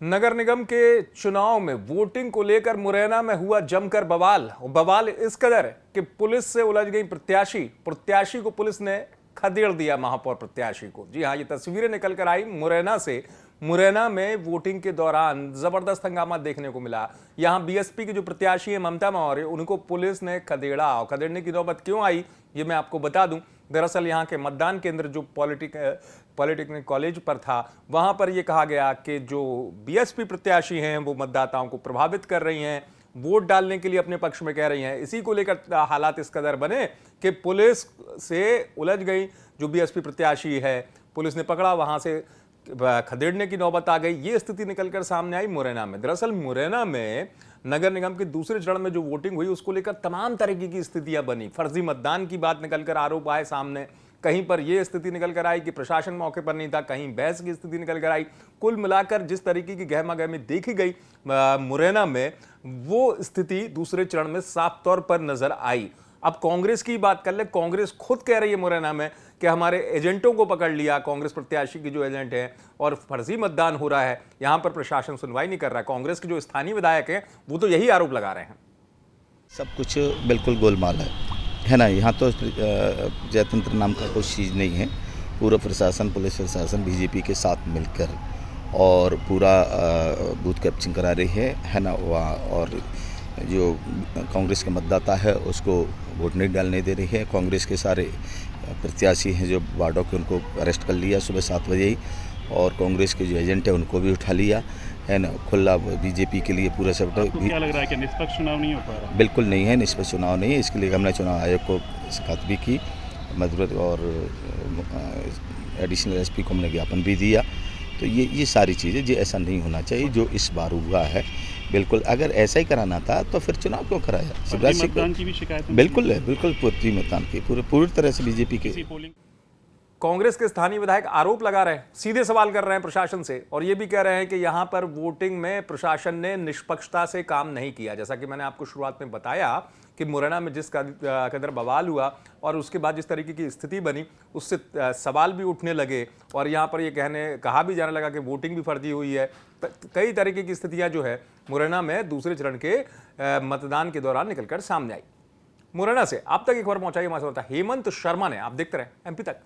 नगर निगम के चुनाव में वोटिंग को लेकर मुरैना में हुआ जमकर बवाल। बवाल इस कदर कि पुलिस से उलझ गई प्रत्याशी को पुलिस ने खदेड़ दिया, महापौर प्रत्याशी को। जी हां, ये तस्वीरें निकल कर आई मुरैना से। मुरैना में वोटिंग के दौरान जबरदस्त हंगामा देखने को मिला। यहां बीएसपी की जो प्रत्याशी है ममता मौर्य, उनको पुलिस ने खदेड़ा। और खदेड़ने की नौबत क्यों आई ये मैं आपको बता दूं। दरअसल यहां के मतदान केंद्र जो पॉलिटेक्निक कॉलेज पर था, वहां पर यह कहा गया कि जो बीएसपी प्रत्याशी हैं वो मतदाताओं को प्रभावित कर रही हैं, वोट डालने के लिए अपने पक्ष में कह रही हैं। इसी को लेकर हालात इस कदर बने कि पुलिस से उलझ गई जो बीएसपी प्रत्याशी है। पुलिस ने पकड़ा, वहां से खदेड़ने की नौबत आ गई। ये स्थिति निकलकर सामने आई मुरैना में। दरअसल मुरैना में नगर निगम के दूसरे चरण में जो वोटिंग हुई उसको लेकर तमाम तरीके की स्थितियां बनी। फर्जी मतदान की बात निकलकर आरोप आए सामने। कहीं पर यह स्थिति निकल कर आई कि प्रशासन मौके पर नहीं था, कहीं बहस की स्थिति निकल कर आई। कुल मिलाकर जिस तरीके की गहमागहमी देखी गई मुरैना में, वो स्थिति दूसरे चरण में साफ तौर पर नजर आई। अब कांग्रेस की बात कर ले। कांग्रेस खुद कह रही है मुरैना में कि हमारे एजेंटों को पकड़ लिया, कांग्रेस प्रत्याशी के जो एजेंट हैं, और फर्जी मतदान हो रहा है। यहां पर प्रशासन सुनवाई नहीं कर रहा है। कांग्रेस के जो स्थानीय विधायक हैं वो तो यही आरोप लगा रहे हैं। सब कुछ बिल्कुल गोलमाल है ना। यहाँ तो जनतंत्र नाम का कोई चीज़ नहीं है। पूरा प्रशासन, पुलिस प्रशासन बीजेपी के साथ मिलकर और पूरा बूथ कैप्चरिंग करा रही है ना। वहाँ और जो कांग्रेस के मतदाता है उसको वोट नहीं डालने दे रही है। कांग्रेस के सारे प्रत्याशी हैं जो वार्डों के, उनको अरेस्ट कर लिया सुबह 7 बजे ही। और कांग्रेस के जो एजेंट है उनको भी उठा लिया है ना। खुला बीजेपी के लिए पूरा सब। क्या लग रहा है कि निष्पक्ष चुनाव नहीं हो पा रहा? बिल्कुल नहीं है, निष्पक्ष चुनाव नहीं है। इसके लिए हमने चुनाव आयोग को शिकायत भी की, मदद और एडिशनल एसपी को हमने ज्ञापन भी दिया। तो ये सारी चीज़ें, ये ऐसा नहीं होना चाहिए जो इस बार हुआ है। बिल्कुल, अगर ऐसा ही कराना था तो फिर चुनाव क्यों कराया? मतदान की भी शिकायत बिल्कुल है, बिल्कुल पूरी मतदान की पूरी तरह से बीजेपी के। कांग्रेस के स्थानीय विधायक आरोप लगा रहे हैं, सीधे सवाल कर रहे हैं प्रशासन से, और ये भी कह रहे हैं कि यहां पर वोटिंग में प्रशासन ने निष्पक्षता से काम नहीं किया। जैसा कि मैंने आपको शुरुआत में बताया कि मुरैना में जिस कदर बवाल हुआ और उसके बाद जिस तरीके की स्थिति बनी, उससे सवाल भी उठने लगे और यहां पर यह कहा भी जाने लगा कि वोटिंग भी फर्जी हुई है। कई तरीके की स्थितियां जो है मुरैना में दूसरे चरण के मतदान के दौरान निकलकर सामने आई। मुरैना से आप तक एक खबर पहुंचाई हमारे साथ हेमंत शर्मा ने। आप देखते रहे MP तक।